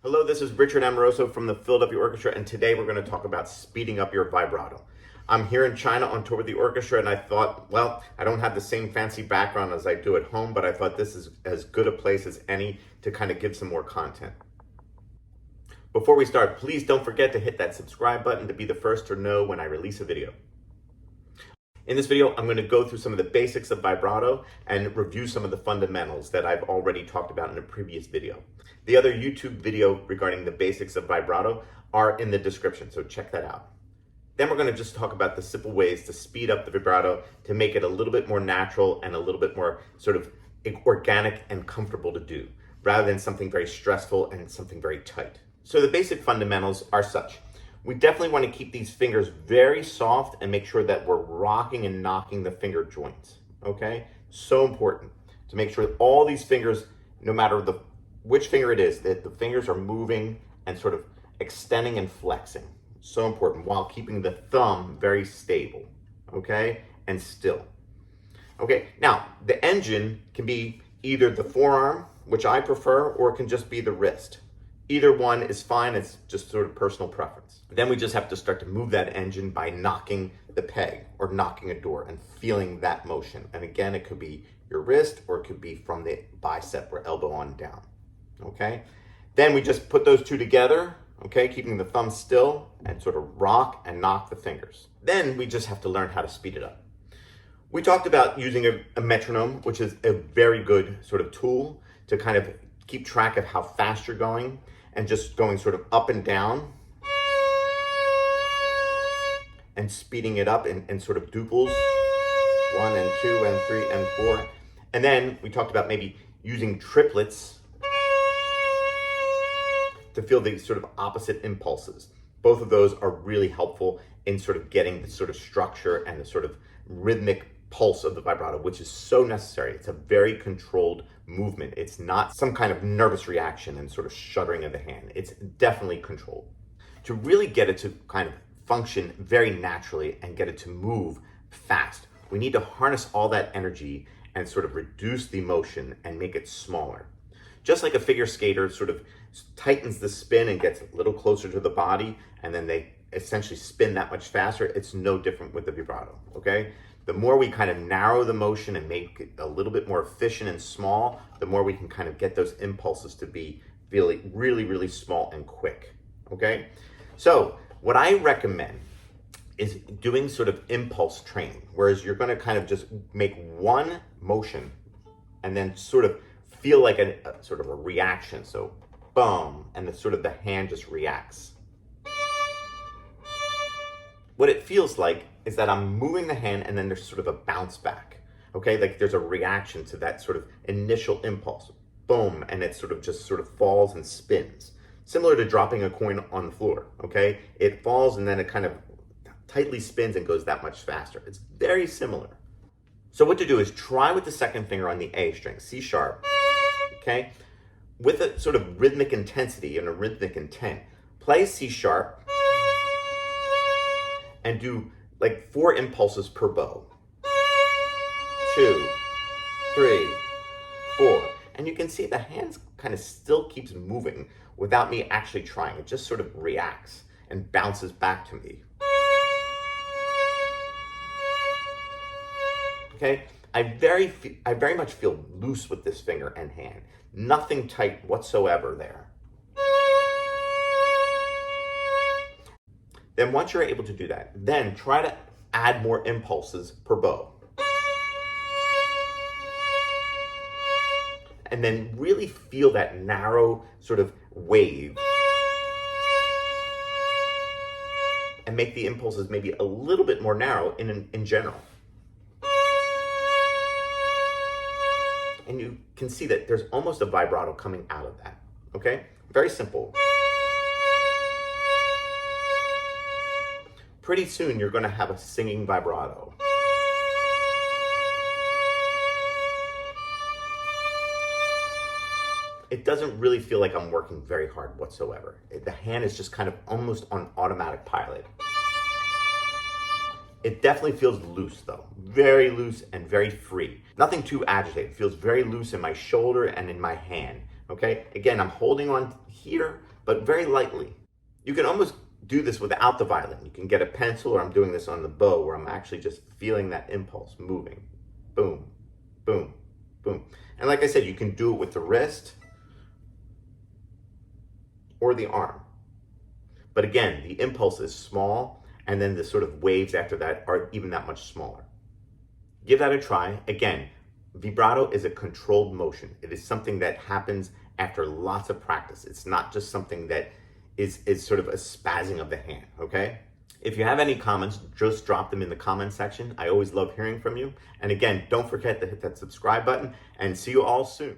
Hello, this is Richard Amoroso from the Philadelphia Orchestra, and today we're going to talk about speeding up your vibrato. I'm here in China on tour with the orchestra, and I thought, well, I don't have the same fancy background as I do at home, but I thought this is as good a place as any to kind of give some more content. Before we start, please don't forget to hit that subscribe button to be the first to know when I release a video. In this video, I'm going to go through some of the basics of vibrato and review some of the fundamentals that I've already talked about in a previous video. The other YouTube video regarding the basics of vibrato are in the description, so check that out. Then we're going to just talk about the simple ways to speed up the vibrato to make it a little bit more natural and a little bit more sort of organic and comfortable to do, rather than something very stressful and something very tight. So the basic fundamentals are such. We definitely want to keep these fingers very soft and make sure that we're rocking and knocking the finger joints, okay? So important to make sure that all these fingers, no matter which finger it is, that the fingers are moving and sort of extending and flexing. So important, while keeping the thumb very stable, okay? And still. Okay, now the engine can be either the forearm, which I prefer, or it can just be the wrist. Either one is fine, it's just sort of personal preference. Then we just have to start to move that engine by knocking the peg or knocking a door and feeling that motion. And again, it could be your wrist or it could be from the bicep or elbow on down, okay? Then we just put those two together, okay, keeping the thumb still and sort of rock and knock the fingers. Then we just have to learn how to speed it up. We talked about using a metronome, which is a very good sort of tool to kind of keep track of how fast you're going and just going sort of up and down and speeding it up in sort of duples, 1 and 2 and 3 and 4. And then we talked about maybe using triplets to feel these sort of opposite impulses. Both of those are really helpful in sort of getting the sort of structure and the sort of rhythmic pulse of the vibrato, which is so necessary. It's a very controlled movement. It's not some kind of nervous reaction and sort of shuddering of the hand. It's definitely controlled. To really get it to kind of function very naturally and get it to move fast, we need to harness all that energy and sort of reduce the motion and make it smaller. Just like a figure skater sort of tightens the spin and gets a little closer to the body, and then they essentially spin that much faster, it's no different with the vibrato, okay? The more we kind of narrow the motion and make it a little bit more efficient and small, the more we can kind of get those impulses to be really, really small and quick, okay? So what I recommend is doing sort of impulse training, whereas you're going to kind of just make one motion and then sort of feel like a sort of a reaction. So boom, and the hand just reacts. What it feels like is that I'm moving the hand and then there's sort of a bounce back, okay? Like there's a reaction to that sort of initial impulse. Boom, and it sort of falls and spins. Similar to dropping a coin on the floor, okay? It falls and then it kind of tightly spins and goes that much faster. It's very similar. So what to do is try with the second finger on the A string, C sharp, okay? With a sort of rhythmic intensity and a rhythmic intent, play C sharp and do like 4 impulses per bow. 2, 3, 4. And you can see the hands kind of still keeps moving without me actually trying. It just sort of reacts and bounces back to me. Okay, I very much feel loose with this finger and hand. Nothing tight whatsoever there. Then once you're able to do that, then try to add more impulses per bow. And then really feel that narrow sort of wave. And make the impulses maybe a little bit more narrow in general. And you can see that there's almost a vibrato coming out of that, okay? Very simple. Pretty soon you're gonna have a singing vibrato. It doesn't really feel like I'm working very hard whatsoever. The hand is just kind of almost on automatic pilot. It definitely feels loose though, very loose and very free. Nothing too agitated, it feels very loose in my shoulder and in my hand, okay? Again, I'm holding on here, but very lightly. You can almost do this without the violin. You can get a pencil, or I'm doing this on the bow where I'm actually just feeling that impulse moving. Boom, boom, boom. And like I said, you can do it with the wrist or the arm. But again, the impulse is small, and then the sort of waves after that are even that much smaller. Give that a try. Again, vibrato is a controlled motion. It is something that happens after lots of practice. It's not just something that is sort of a spazzing of the hand, okay? If you have any comments, just drop them in the comment section. I always love hearing from you. And again, don't forget to hit that subscribe button, and see you all soon.